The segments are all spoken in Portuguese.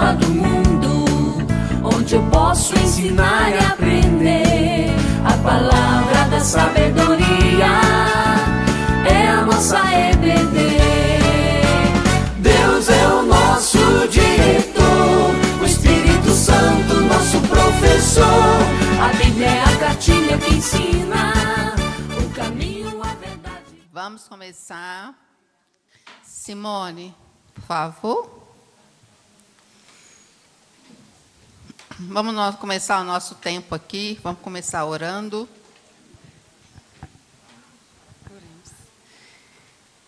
escola do mundo, onde eu posso ensinar e aprender. A palavra da sabedoria é a nossa EBD. Deus é o nosso diretor, o Espírito Santo nosso professor. A Bíblia é a cartilha que ensina o caminho, a verdade. Vamos começar. Simone, por favor. Vamos começar o nosso tempo aqui. Vamos começar orando.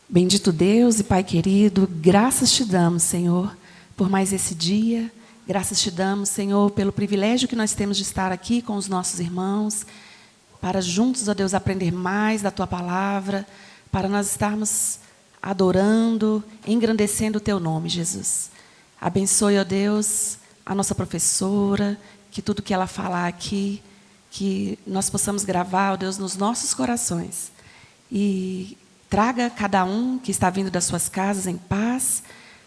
Bendito Deus e Pai querido, graças te damos, Senhor, por mais esse dia. Graças te damos, Senhor, pelo privilégio que nós temos de estar aqui com os nossos irmãos, para juntos, ó Deus, aprender mais da Tua palavra, para nós estarmos adorando, engrandecendo o Teu nome, Jesus. Abençoe, ó Deus, a nossa professora, que tudo que ela falar aqui, que nós possamos gravar, ó Deus, nos nossos corações. E traga cada um que está vindo das suas casas em paz,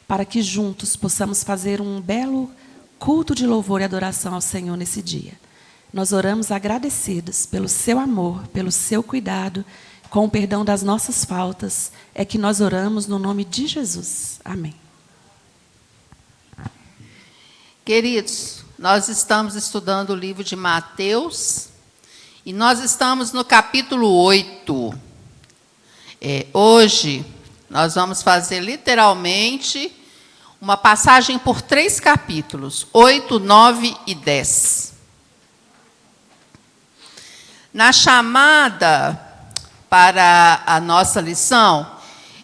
para que juntos possamos fazer um belo culto de louvor e adoração ao Senhor nesse dia. Nós oramos agradecidos pelo seu amor, pelo seu cuidado, com o perdão das nossas faltas, é que nós oramos no nome de Jesus. Amém. Queridos, nós estamos estudando o livro de Mateus e nós estamos no capítulo 8. Hoje nós vamos fazer literalmente uma passagem por 3 capítulos, 8, 9 e 10. Na chamada para a nossa lição,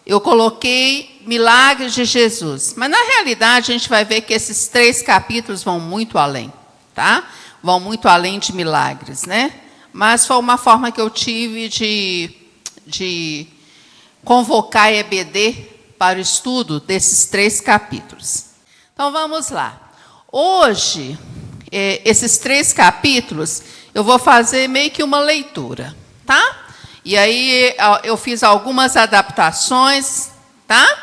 eu coloquei milagres de Jesus. Mas, na realidade, a gente vai ver que esses 3 capítulos vão muito além, tá? Vão muito além de milagres, né? Mas foi uma forma que eu tive de convocar a EBD para o estudo desses 3 capítulos. Então, vamos lá. Hoje, esses 3 capítulos, eu vou fazer meio que uma leitura, tá? E aí, eu fiz algumas adaptações, tá?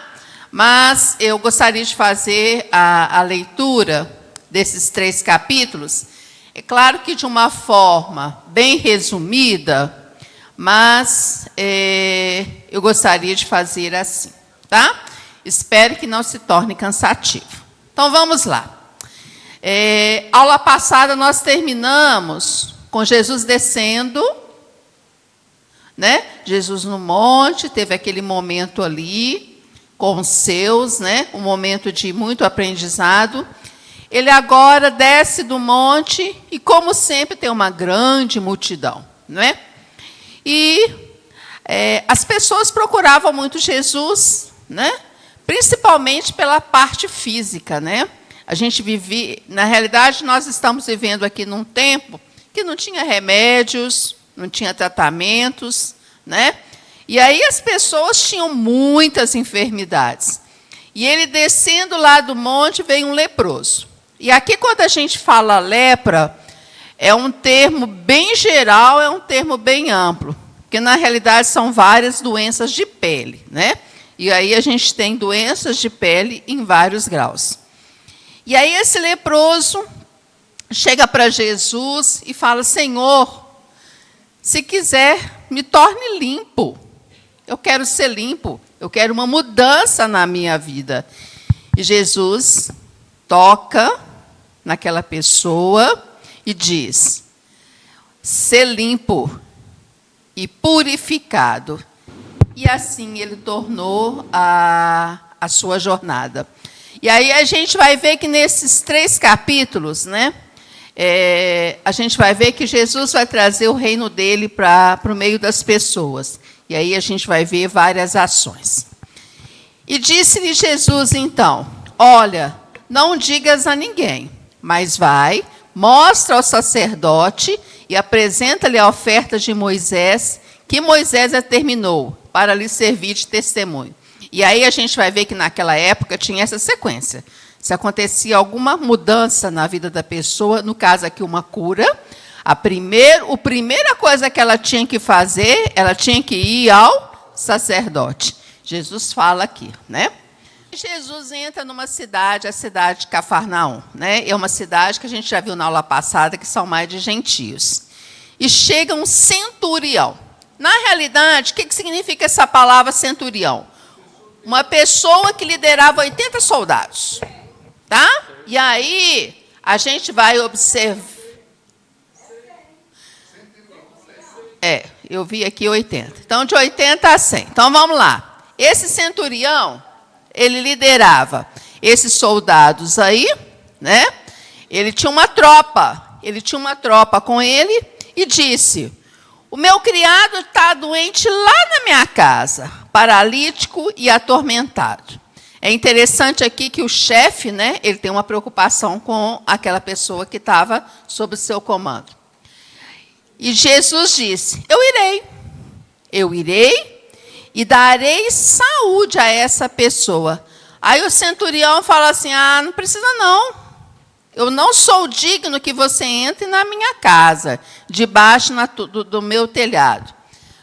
Mas eu gostaria de fazer a leitura desses 3 capítulos. É claro que de uma forma bem resumida, mas eu gostaria de fazer assim, tá? Espero que não se torne cansativo. Então, vamos lá. Aula passada, nós terminamos com Jesus descendo, né? Jesus no monte, teve aquele momento ali com os seus, né? Um momento de muito aprendizado. Ele agora desce do monte e, como sempre, tem uma grande multidão, né? E as pessoas procuravam muito Jesus, né? Principalmente pela parte física, né? A gente vive, na realidade, nós estamos vivendo aqui num tempo que não tinha remédios, não tinha tratamentos, né? E aí as pessoas tinham muitas enfermidades. E ele descendo lá do monte, veio um leproso. E aqui, quando a gente fala lepra, é um termo bem geral, é um termo bem amplo. Porque, na realidade, são várias doenças de pele, né? E aí a gente tem doenças de pele em vários graus. E aí esse leproso chega para Jesus e fala: Senhor, se quiser, me torne limpo. Eu quero ser limpo. Eu quero uma mudança na minha vida. E Jesus toca naquela pessoa e diz: ser limpo e purificado. E assim ele tornou a sua jornada. E aí a gente vai ver que nesses 3 capítulos, né, a gente vai ver que Jesus vai trazer o reino dele para o meio das pessoas. E aí a gente vai ver várias ações. E disse-lhe Jesus, então: olha, não digas a ninguém, mas vai, mostra ao sacerdote e apresenta-lhe a oferta de Moisés, que Moisés determinou para lhe servir de testemunho. E aí a gente vai ver que naquela época tinha essa sequência. Se acontecia alguma mudança na vida da pessoa, no caso aqui uma cura, a primeira coisa que ela tinha que fazer, ela tinha que ir ao sacerdote. Jesus fala aqui, né? Jesus entra numa cidade, a cidade de Cafarnaum, né? É uma cidade que a gente já viu na aula passada, que são mais de gentios. E chega um centurião. Na realidade, o que significa essa palavra centurião? Uma pessoa que liderava 80 soldados. Tá? E aí, a gente vai observar. Eu vi aqui 80. Então, de 80 a 100. Então, vamos lá. Esse centurião, ele liderava esses soldados aí, né? Ele tinha uma tropa com ele e disse: o meu criado está doente lá na minha casa, paralítico e atormentado. É interessante aqui que o chefe, né, ele tem uma preocupação com aquela pessoa que estava sob o seu comando. E Jesus disse: eu irei e darei saúde a essa pessoa. Aí o centurião fala assim: não precisa não. Eu não sou digno que você entre na minha casa, debaixo do meu telhado.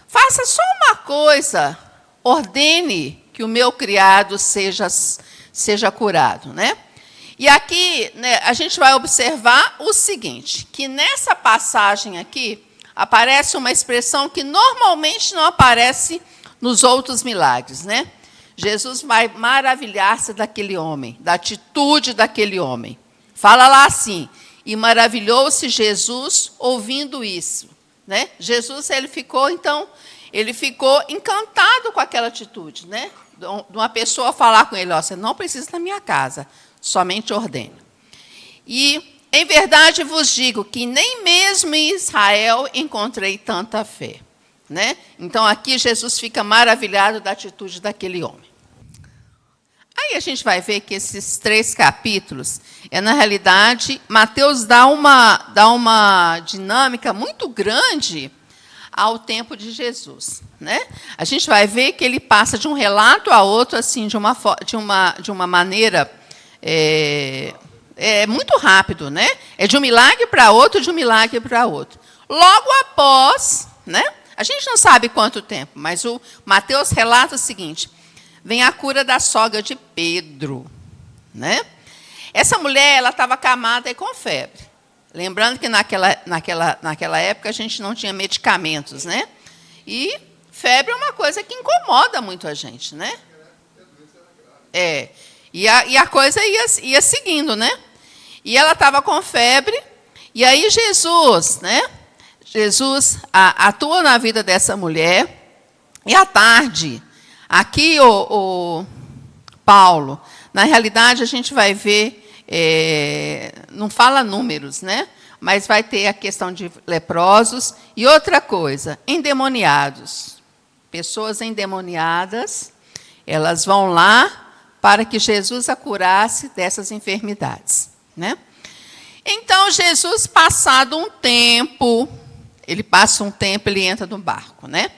Faça só uma coisa, ordene que o meu criado seja curado, né? E aqui, né, a gente vai observar o seguinte, que nessa passagem aqui aparece uma expressão que normalmente não aparece nos outros milagres, né? Jesus vai maravilhar-se daquele homem, da atitude daquele homem. Fala lá assim: e maravilhou-se Jesus ouvindo isso, né? Jesus, ele ficou encantado com aquela atitude, né? De uma pessoa falar com ele: você não precisa da minha casa, somente ordene. E, em verdade, vos digo que nem mesmo em Israel encontrei tanta fé, né? Então, aqui Jesus fica maravilhado da atitude daquele homem. Aí a gente vai ver que esses 3 capítulos, na realidade, Mateus dá uma dinâmica muito grande ao tempo de Jesus, né? A gente vai ver que ele passa de um relato a outro assim de uma maneira muito rápido, né? É de um milagre para outro, de um milagre para outro. Logo após, né? A gente não sabe quanto tempo, mas o Mateus relata o seguinte: vem a cura da sogra de Pedro, né? Essa mulher, ela estava acamada e com febre. Lembrando que naquela época a gente não tinha medicamentos, né? E febre é uma coisa que incomoda muito a gente, né? E a coisa ia seguindo, né? E ela estava com febre, e aí Jesus, né? Jesus atua na vida dessa mulher, e à tarde, aqui o Paulo, na realidade a gente vai ver, não fala números, né? Mas vai ter a questão de leprosos e outra coisa, endemoniados. Pessoas endemoniadas, elas vão lá para que Jesus a curasse dessas enfermidades, né? Então, Jesus, passado um tempo, ele entra no barco, né?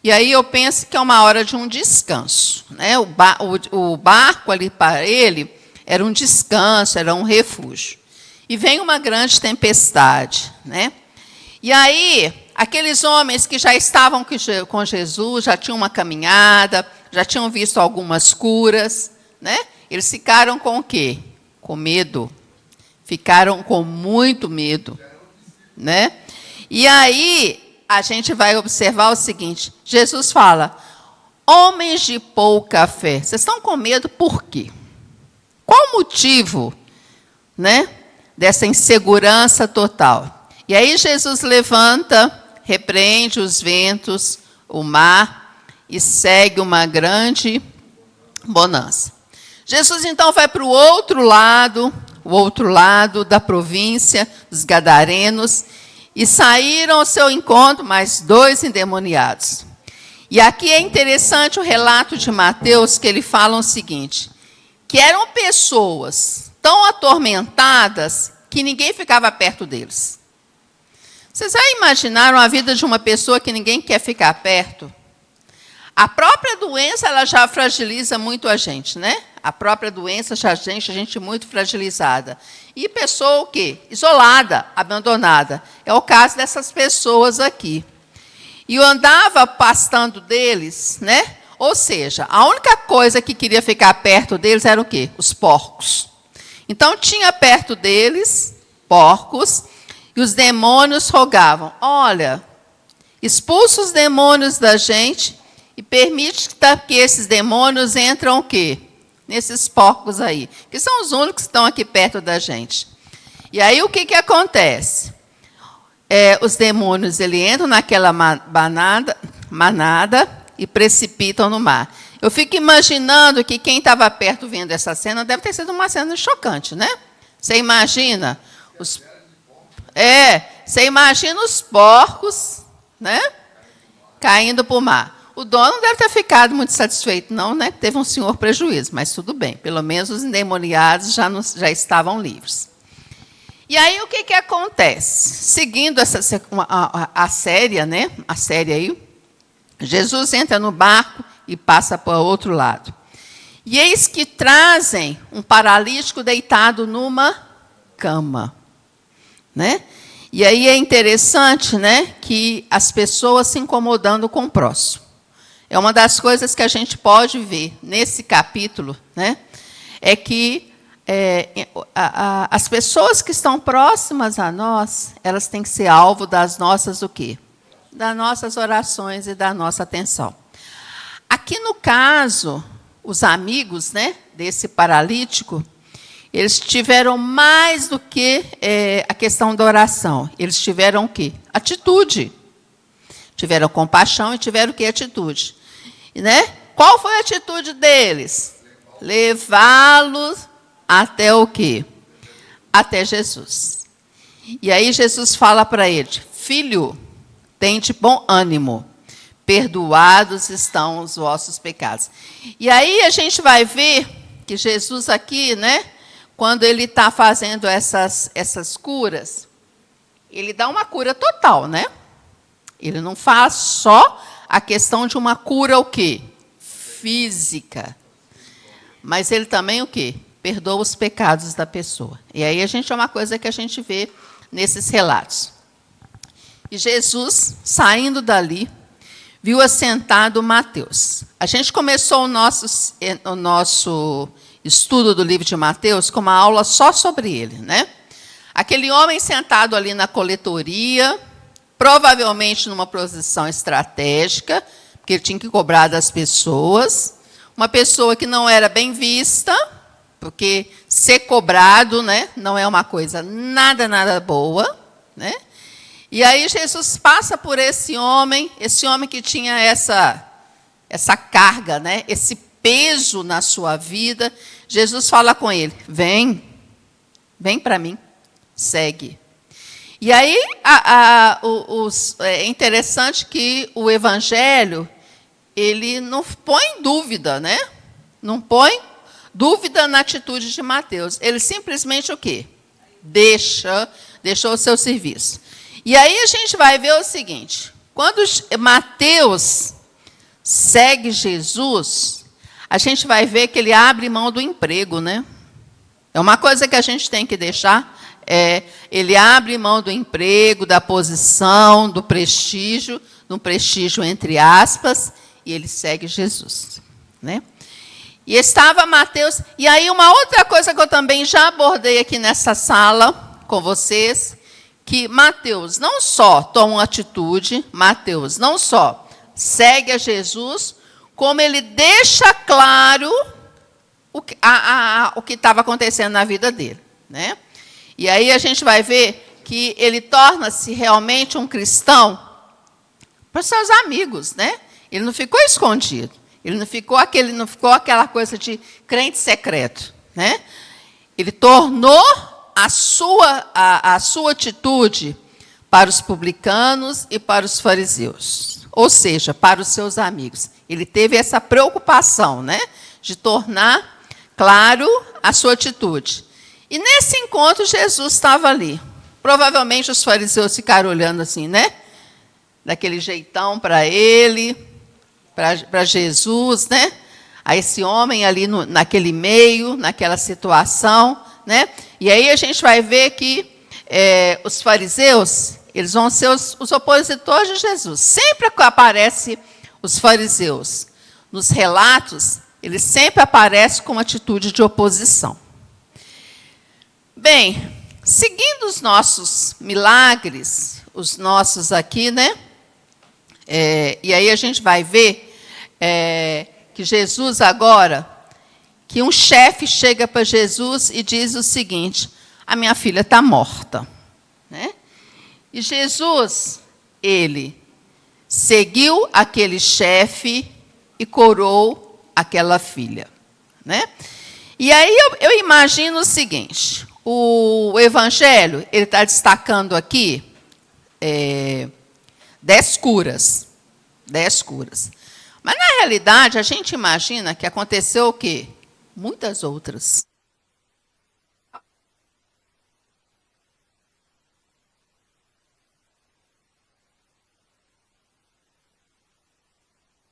E aí eu penso que é uma hora de um descanso, né? O barco ali para ele era um descanso, era um refúgio. E vem uma grande tempestade, né? E aí, aqueles homens que já estavam com Jesus, já tinham uma caminhada, já tinham visto algumas curas, né? Eles ficaram com o quê? Com medo. Ficaram com muito medo, né? E aí, a gente vai observar o seguinte: Jesus fala: homens de pouca fé, vocês estão com medo por quê? Qual o motivo, né, dessa insegurança total? E aí Jesus levanta, repreende os ventos, o mar, e segue uma grande bonança. Jesus, então, vai para o outro lado da província, dos Gadarenos, e saíram ao seu encontro mais 2 endemoniados. E aqui é interessante o relato de Mateus, que ele fala o seguinte: que eram pessoas tão atormentadas que ninguém ficava perto deles. Vocês já imaginaram a vida de uma pessoa que ninguém quer ficar perto? A própria doença, ela já fragiliza muito a gente, né? A própria doença já deixa a gente muito fragilizada. E pessoa o quê? Isolada, abandonada. É o caso dessas pessoas aqui. E eu andava pastando deles, né? Ou seja, a única coisa que queria ficar perto deles era o quê? Os porcos. Então, tinha perto deles porcos, e os demônios rogavam: olha, expulsa os demônios da gente e permite que esses demônios entrem o quê? Nesses porcos aí, que são os únicos que estão aqui perto da gente. E aí, o que acontece? Os demônios entram naquela manada e precipitam no mar. Eu fico imaginando que quem estava perto vendo essa cena deve ter sido uma cena chocante, né? Você imagina você imagina os porcos, né, caindo para o mar. O dono não deve ter ficado muito satisfeito, não, né? Teve um senhor prejuízo, mas tudo bem. Pelo menos os endemoniados já estavam livres. E aí, o que acontece? Seguindo a série, né? A série aí, Jesus entra no barco e passa para o outro lado. E eis que trazem um paralítico deitado numa cama, né? E aí é interessante, né, que as pessoas se incomodando com o próximo. É uma das coisas que a gente pode ver nesse capítulo, né? É que as pessoas que estão próximas a nós, elas têm que ser alvo das nossas o quê? Das nossas orações e da nossa atenção. Aqui no caso, os amigos, né, desse paralítico, eles tiveram mais do que a questão da oração. Eles tiveram o quê? Atitude. Tiveram compaixão e tiveram o quê? Atitude. Né? Qual foi a atitude deles? Levá-los até o quê? Até Jesus. E aí Jesus fala para ele: filho, tende bom ânimo, perdoados estão os vossos pecados. E aí a gente vai ver que Jesus aqui, né, quando ele está fazendo essas curas, ele dá uma cura total, né? Ele não faz só a questão de uma cura o quê? Física. Mas ele também o quê? Perdoa os pecados da pessoa. E aí é uma coisa que a gente vê nesses relatos. E Jesus, saindo dali, viu assentado Mateus. A gente começou o nosso estudo do livro de Mateus com uma aula só sobre ele, né? Aquele homem sentado ali na coletoria, provavelmente numa posição estratégica, porque ele tinha que cobrar das pessoas. Uma pessoa que não era bem vista, porque ser cobrado, né, não é uma coisa nada boa, né? E aí Jesus passa por esse homem que tinha essa carga, né, esse peso na sua vida. Jesus fala com ele: vem para mim, segue. E aí é interessante que o Evangelho ele não põe dúvida, né? Não põe dúvida na atitude de Mateus. Ele simplesmente o quê? Deixou o seu serviço. E aí a gente vai ver o seguinte: quando Mateus segue Jesus, a gente vai ver que ele abre mão do emprego, né? É uma coisa que a gente tem que deixar. Ele abre mão do emprego, da posição, do prestígio entre aspas, e ele segue Jesus, né? E estava Mateus. E aí uma outra coisa que eu também já abordei aqui nessa sala com vocês, que Mateus não só toma uma atitude, Mateus não só segue a Jesus, como ele deixa claro o que estava acontecendo na vida dele, né? E aí a gente vai ver que ele torna-se realmente um cristão para os seus amigos, né? Ele não ficou escondido. Ele não ficou aquela coisa de crente secreto, né? Ele tornou a sua atitude para os publicanos e para os fariseus, ou seja, para os seus amigos. Ele teve essa preocupação, né, de tornar claro a sua atitude. E nesse encontro Jesus estava ali. Provavelmente os fariseus ficaram olhando assim, né? Daquele jeitão para ele, para Jesus, né? A esse homem ali naquele meio, naquela situação, né? E aí a gente vai ver que os fariseus, eles vão ser os opositores de Jesus. Sempre que aparecem os fariseus nos relatos, ele sempre aparece com uma atitude de oposição. Bem, seguindo os nossos milagres, os nossos aqui, né? E aí a gente vai ver que Jesus agora, que um chefe chega para Jesus e diz o seguinte: a minha filha está morta. Né? E Jesus, ele seguiu aquele chefe e curou aquela filha. Né? E aí eu imagino o seguinte: o Evangelho, ele está destacando aqui 10 curas. 10 curas. Mas, na realidade, a gente imagina que aconteceu o quê? Muitas outras.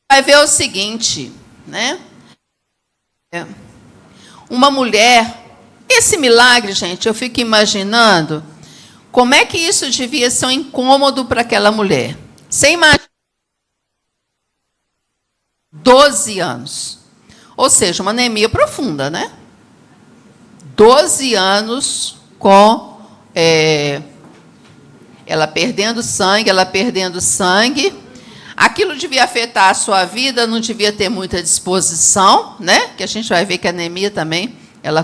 Vai ver o seguinte, né? Uma mulher, esse milagre, gente, eu fico imaginando como é que isso devia ser um incômodo para aquela mulher. Você imagina 12 anos. Ou seja, uma anemia profunda, né? 12 anos com ela perdendo sangue. Aquilo devia afetar a sua vida, não devia ter muita disposição, né? Que a gente vai ver que a anemia também, ela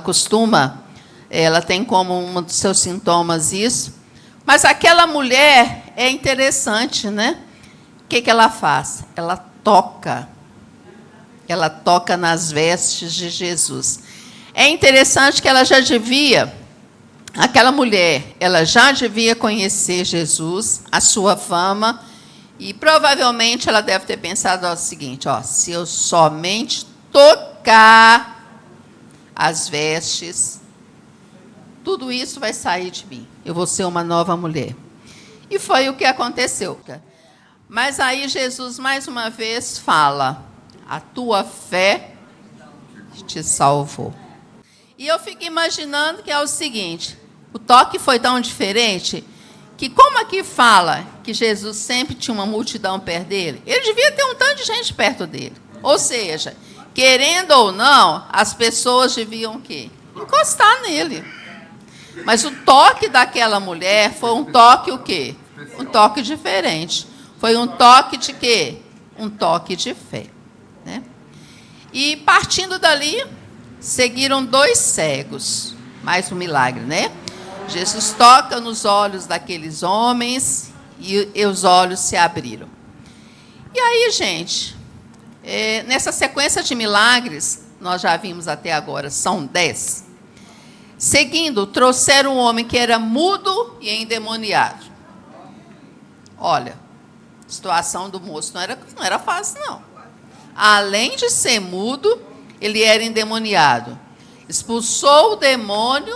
tem como um dos seus sintomas isso. Mas aquela mulher é interessante, né? O que ela faz? Ela toca nas vestes de Jesus. É interessante que aquela mulher, ela já devia conhecer Jesus, a sua fama, e provavelmente ela deve ter pensado o seguinte: se eu somente tocar as vestes, tudo isso vai sair de mim. Eu vou ser uma nova mulher. E foi o que aconteceu. Mas aí Jesus, mais uma vez, fala: a tua fé te salvou. E eu fico imaginando que é o seguinte: o toque foi tão diferente que, como aqui fala que Jesus sempre tinha uma multidão perto dele, ele devia ter um tanto de gente perto dele. Ou seja, querendo ou não, as pessoas deviam o quê? Encostar nele. Mas o toque daquela mulher foi um toque o quê? Um toque diferente. Foi um toque de quê? Um toque de fé. Né? E partindo dali, seguiram 2 cegos. Mais um milagre, né? Jesus toca nos olhos daqueles homens e os olhos se abriram. E aí, gente, nessa sequência de milagres, nós já vimos até agora, são 10. Seguindo, trouxeram um homem que era mudo e endemoniado. Olha, a situação do moço não era fácil, não. Além de ser mudo, ele era endemoniado. Expulsou o demônio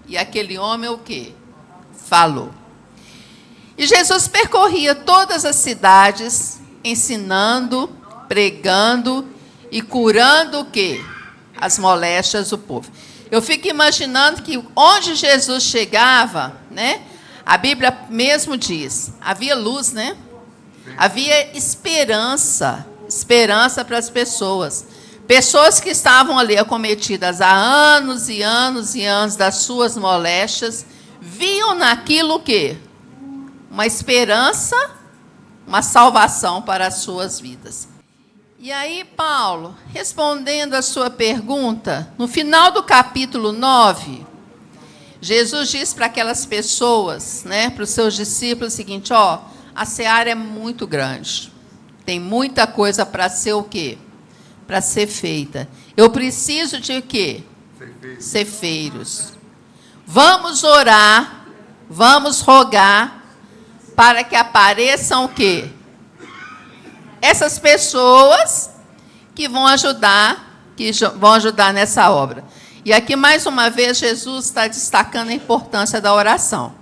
e aquele homem o quê? Falou. E Jesus percorria todas as cidades, ensinando, pregando e curando o quê? As moléstias do povo. Eu fico imaginando que onde Jesus chegava, né? A Bíblia mesmo diz, havia luz, né? Havia esperança para as pessoas. Pessoas que estavam ali acometidas há anos e anos e anos das suas moléstias, viam naquilo o quê? Uma esperança, uma salvação para as suas vidas. E aí, Paulo, respondendo a sua pergunta, no final do capítulo 9, Jesus diz para aquelas pessoas, né, para os seus discípulos, o seguinte: a seara é muito grande. Tem muita coisa para ser o quê? Para ser feita. Eu preciso de o quê? Cefeiros. Vamos orar, vamos rogar para que apareçam o quê? Essas pessoas que vão ajudar nessa obra. E aqui, mais uma vez, Jesus está destacando a importância da oração.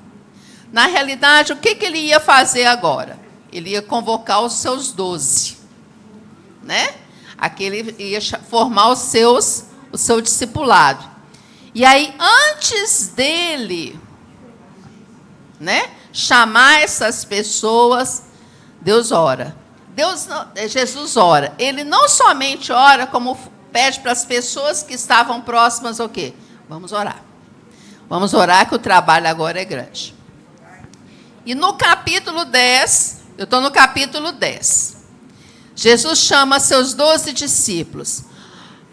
Na realidade, o que ele ia fazer agora? Ele ia convocar os seus 12. Né? Aqui ele ia formar o seu discipulado. E aí, antes dele, né, chamar essas pessoas, Deus ora. Jesus ora. Ele não somente ora, como pede para as pessoas que estavam próximas o quê? Vamos orar. Vamos orar que o trabalho agora é grande. E no capítulo 10, eu estou no capítulo 10. Jesus chama seus 12 discípulos.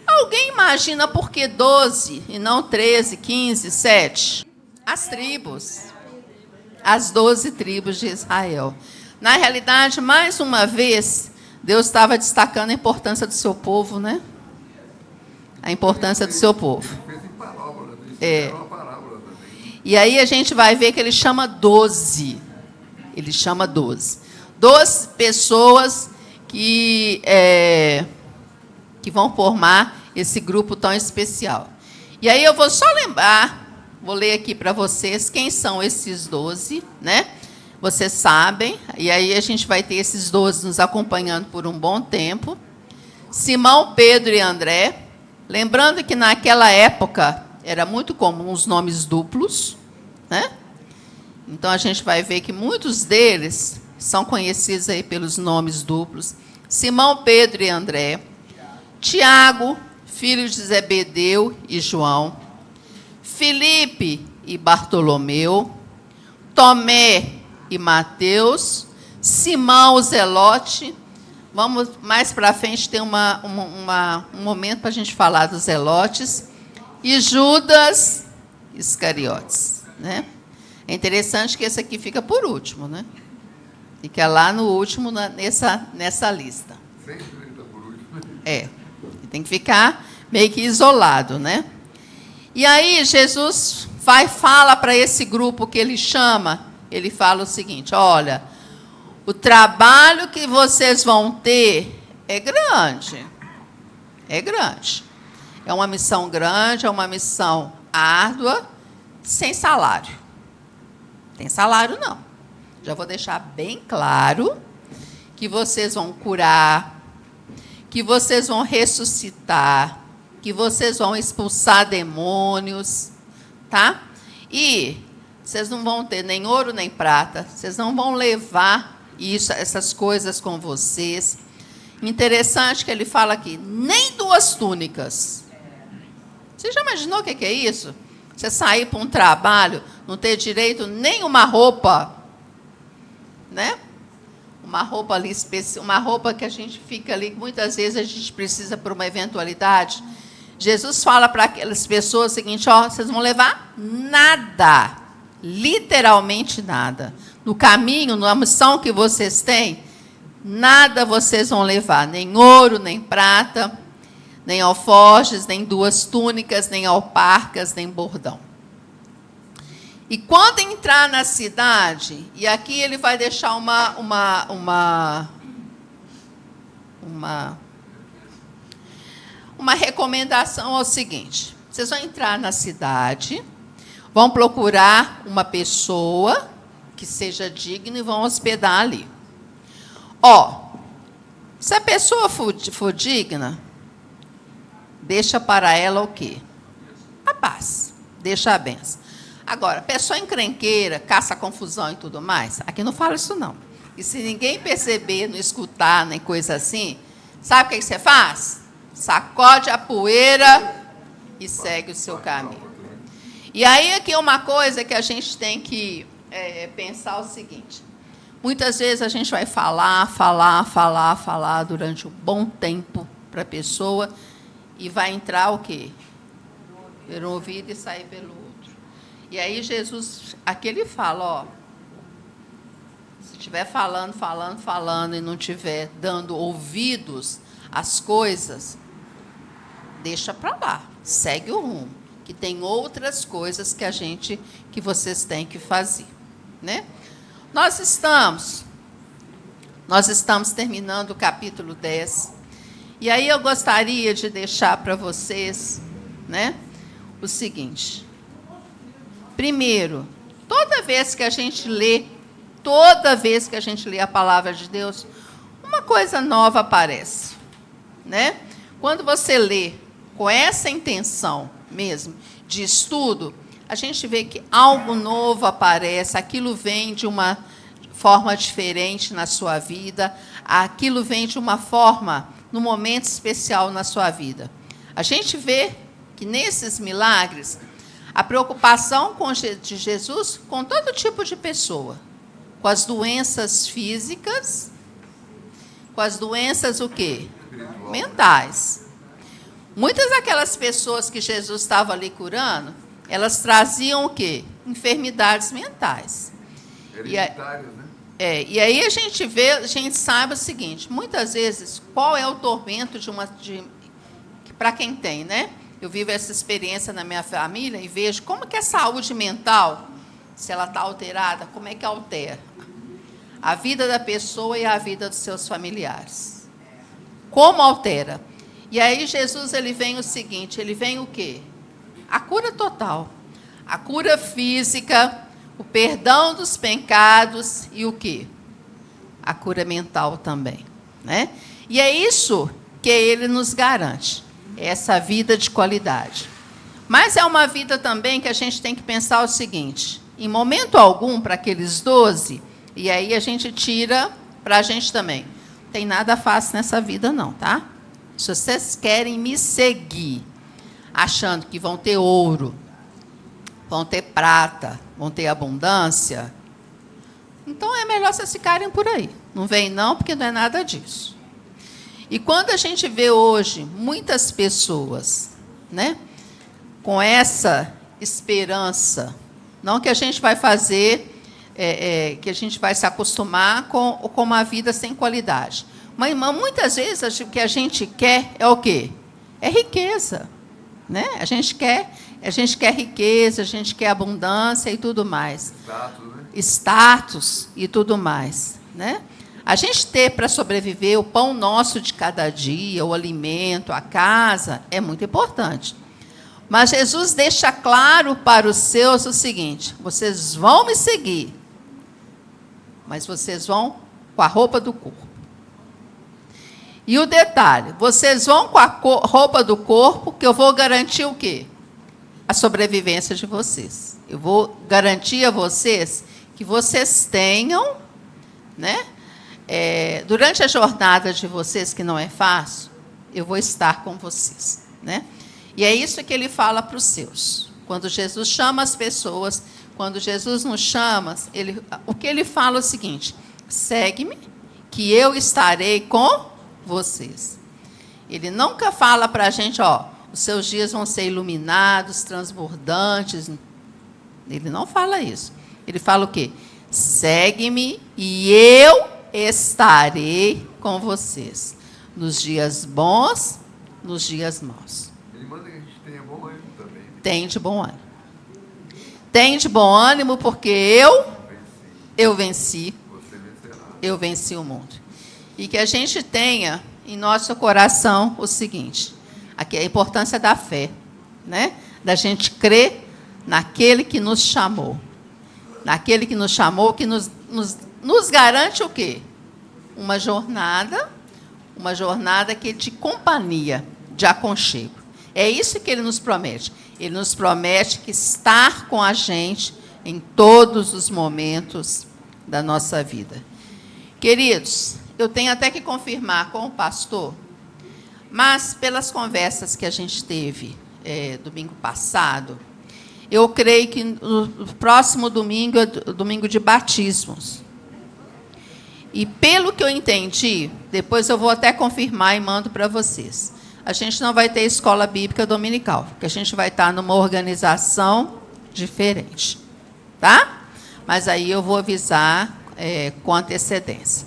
Alguém imagina por que 12 e não 13, 15, 7? As tribos. As 12 tribos de Israel. Na realidade, mais uma vez, Deus estava destacando a importância do seu povo, né? A importância do seu povo. E aí a gente vai ver que ele chama 12. Ele chama 12. 12 pessoas que vão formar esse grupo tão especial. E aí eu vou só lembrar, vou ler aqui para vocês quem são esses 12, né? Vocês sabem, e aí a gente vai ter esses 12 nos acompanhando por um bom tempo. Simão, Pedro e André. Lembrando que naquela época era muito comum os nomes duplos, né? Então a gente vai ver que muitos deles são conhecidos aí pelos nomes duplos. Simão, Pedro e André. Tiago, filho de Zebedeu e João. Filipe e Bartolomeu. Tomé e Mateus. Simão, o Zelote. Vamos mais para frente ter um momento para a gente falar dos Zelotes. E Judas Iscariotes, né? É interessante que esse aqui fica por último, né? Fica lá no último nessa lista. Sempre fica por último. Tem que ficar meio que isolado, né? E aí Jesus fala para esse grupo que ele chama, ele fala o seguinte: olha, o trabalho que vocês vão ter é grande. É grande. É uma missão grande, é uma missão árdua, sem salário. Tem salário, não. Já vou deixar bem claro que vocês vão curar, que vocês vão ressuscitar, que vocês vão expulsar demônios, tá? E vocês não vão ter nem ouro nem prata, vocês não vão levar essas coisas com vocês. Interessante que ele fala aqui, nem 2 túnicas. Você já imaginou o que é isso? Você sair para um trabalho, não ter direito nem uma roupa, né? Uma roupa ali especial, uma roupa que a gente fica ali, muitas vezes a gente precisa por uma eventualidade. Jesus fala para aquelas pessoas o seguinte: ó, vocês vão levar nada, literalmente nada. No caminho, na missão que vocês têm, nada vocês vão levar, nem ouro, nem prata, nem alforjes, nem 2 túnicas, nem alparcas, nem bordão. E quando entrar na cidade, e aqui ele vai deixar uma recomendação, é o seguinte: vocês vão entrar na cidade, vão procurar uma pessoa que seja digna e vão hospedar ali. Ó, se a pessoa for digna, deixa para ela o quê? A paz, deixa a bênção. Agora, pessoa encrenqueira, caça confusão e tudo mais, aqui não fala isso não. E se ninguém perceber, não escutar, nem coisa assim, sabe o que você faz? Sacode a poeira e segue o seu caminho. E aí aqui é uma coisa que a gente tem que pensar o seguinte: muitas vezes a gente vai falar durante um bom tempo para a pessoa e vai entrar o quê? Pelo ouvido e sair pelo outro. E aí Jesus, aqui ele fala, ó, se estiver falando e não estiver dando ouvidos às coisas, deixa para lá, segue o rumo, que tem outras coisas que vocês têm que fazer, né? Nós estamos terminando o capítulo 10, e aí eu gostaria de deixar para vocês, né, o seguinte. Primeiro, toda vez que a gente lê a palavra de Deus, uma coisa nova aparece, né? Quando você lê com essa intenção mesmo de estudo, a gente vê que algo novo aparece, aquilo vem forma diferente na sua vida, aquilo vem de uma forma, num momento especial na sua vida. A gente vê que nesses milagres, a preocupação de Jesus com todo tipo de pessoa, com as doenças físicas, com as doenças o quê? Mentais. Muitas daquelas pessoas que Jesus estava ali curando, elas traziam o quê? Enfermidades mentais. Hereditárias, né? E aí a gente sabe o seguinte, muitas vezes, qual é o tormento para quem tem, né? Eu vivo essa experiência na minha família e vejo como que a saúde mental, se ela está alterada, como é que altera a vida da pessoa e a vida dos seus familiares. Como altera? E aí Jesus ele vem o seguinte, ele vem o quê? A cura total, a cura física, o perdão dos pecados e o quê? A cura mental também, né? E é isso que ele nos garante, essa vida de qualidade. Mas é uma vida também que a gente tem que pensar o seguinte, em momento algum para aqueles 12, e aí a gente tira para a gente também, não tem nada fácil nessa vida não, tá? Se vocês querem me seguir, achando que vão ter ouro, vão ter prata, vão ter abundância, então é melhor vocês ficarem por aí. Não vem não, porque não é nada disso. E quando a gente vê hoje muitas pessoas, né, com essa esperança, não que a gente vai fazer, que a gente vai se acostumar com uma vida sem qualidade. Mas, muitas vezes, o que a gente quer é o quê? É riqueza. Né? A gente quer riqueza, a gente quer abundância e tudo mais. Status, né? Status e tudo mais. Né? A gente ter para sobreviver o pão nosso de cada dia, o alimento, a casa, é muito importante. Mas Jesus deixa claro para os seus o seguinte, vocês vão me seguir, mas vocês vão com a roupa do corpo. E o detalhe, vocês vão com a roupa do corpo, que eu vou garantir o quê? A sobrevivência de vocês. Eu vou garantir a vocês que vocês tenham, né? Durante a jornada de vocês, que não é fácil, eu vou estar com vocês. Né? E é isso que ele fala para os seus. Quando Jesus chama as pessoas, quando Jesus nos chama, o que ele fala é o seguinte, segue-me, que eu estarei com vocês. Ele nunca fala para a gente, os seus dias vão ser iluminados, transbordantes. Ele não fala isso. Ele fala o quê? Segue-me e eu estarei com vocês. Nos dias bons, nos dias maus. Ele manda que a gente tenha bom ânimo também. Tem de bom ânimo. Tem de bom ânimo porque eu venci. Você vencerá. Eu venci o mundo. E que a gente tenha em nosso coração o seguinte, aqui é a importância da fé, né? Da gente crer naquele que nos chamou. Naquele que nos chamou, que nos garante o quê? Uma jornada que é de companhia, de aconchego. É isso que ele nos promete. Ele nos promete que estar com a gente em todos os momentos da nossa vida. Queridos, eu tenho até que confirmar com o pastor, mas pelas conversas que a gente teve domingo passado, eu creio que o próximo domingo é o domingo de batismos. E pelo que eu entendi, depois eu vou até confirmar e mando para vocês. A gente não vai ter escola bíblica dominical, porque a gente vai estar numa organização diferente. Tá? Mas aí eu vou avisar com antecedência.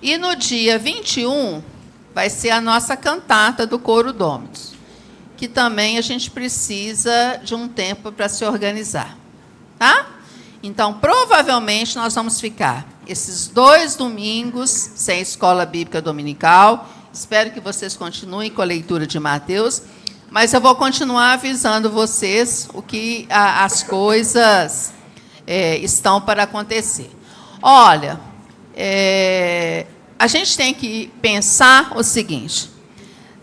E no dia 21 vai ser a nossa cantata do Coro Dominus, que também a gente precisa de um tempo para se organizar. Tá? Então, provavelmente, nós vamos ficar esses 2 domingos sem escola bíblica dominical. Espero que vocês continuem com a leitura de Mateus, mas eu vou continuar avisando vocês o que as coisas estão para acontecer. Olha, a gente tem que pensar o seguinte,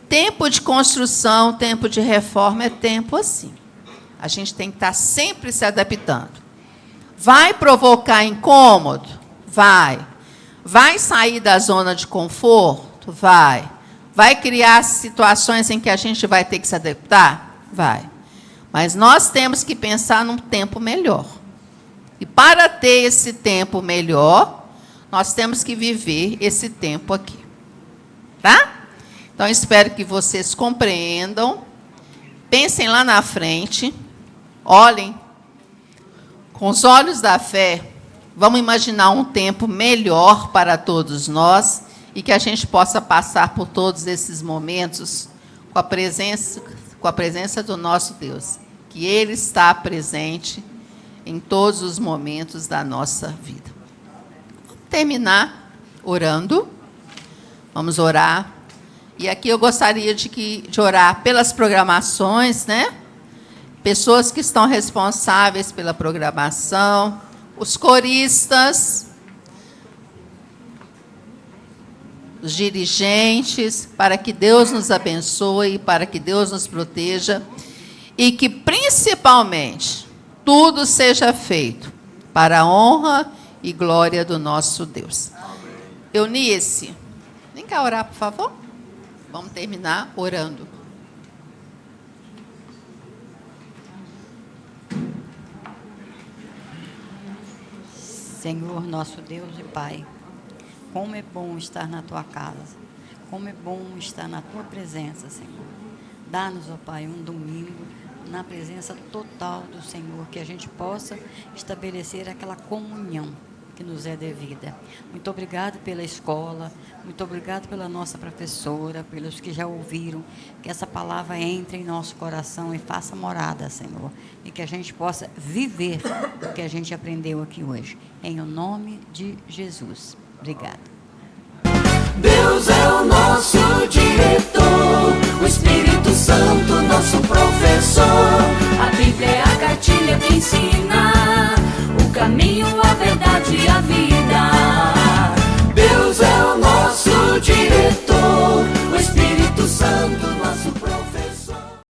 tempo de construção, tempo de reforma é tempo assim. A gente tem que estar sempre se adaptando. Vai provocar incômodo? Vai. Vai sair da zona de conforto? Vai. Vai criar situações em que a gente vai ter que se adaptar? Vai. Mas nós temos que pensar num tempo melhor. E para ter esse tempo melhor, nós temos que viver esse tempo aqui. Tá? Então, espero que vocês compreendam. Pensem lá na frente. Olhem com os olhos da fé. Vamos imaginar um tempo melhor para todos nós e que a gente possa passar por todos esses momentos com a presença do nosso Deus. Que Ele está presente em todos os momentos da nossa vida. Vamos terminar orando. Vamos orar. E aqui eu gostaria de orar pelas programações, né? Pessoas que estão responsáveis pela programação, os coristas, os dirigentes, para que Deus nos abençoe, para que Deus nos proteja e que, principalmente, tudo seja feito para a honra e glória do nosso Deus. Eunice, vem cá orar, por favor. Vamos terminar orando. Senhor, nosso Deus e Pai, como é bom estar na Tua casa, como é bom estar na Tua presença, Senhor. Dá-nos, ó Pai, um domingo na presença total do Senhor, que a gente possa estabelecer aquela comunhão que nos é devida. Muito obrigado pela escola, muito obrigado pela nossa professora, pelos que já ouviram, que essa palavra entre em nosso coração e faça morada, Senhor, e que a gente possa viver o que a gente aprendeu aqui hoje. Em o nome de Jesus. Obrigada. Deus é o nosso diretor, o Espírito Santo, nosso professor. A Bíblia é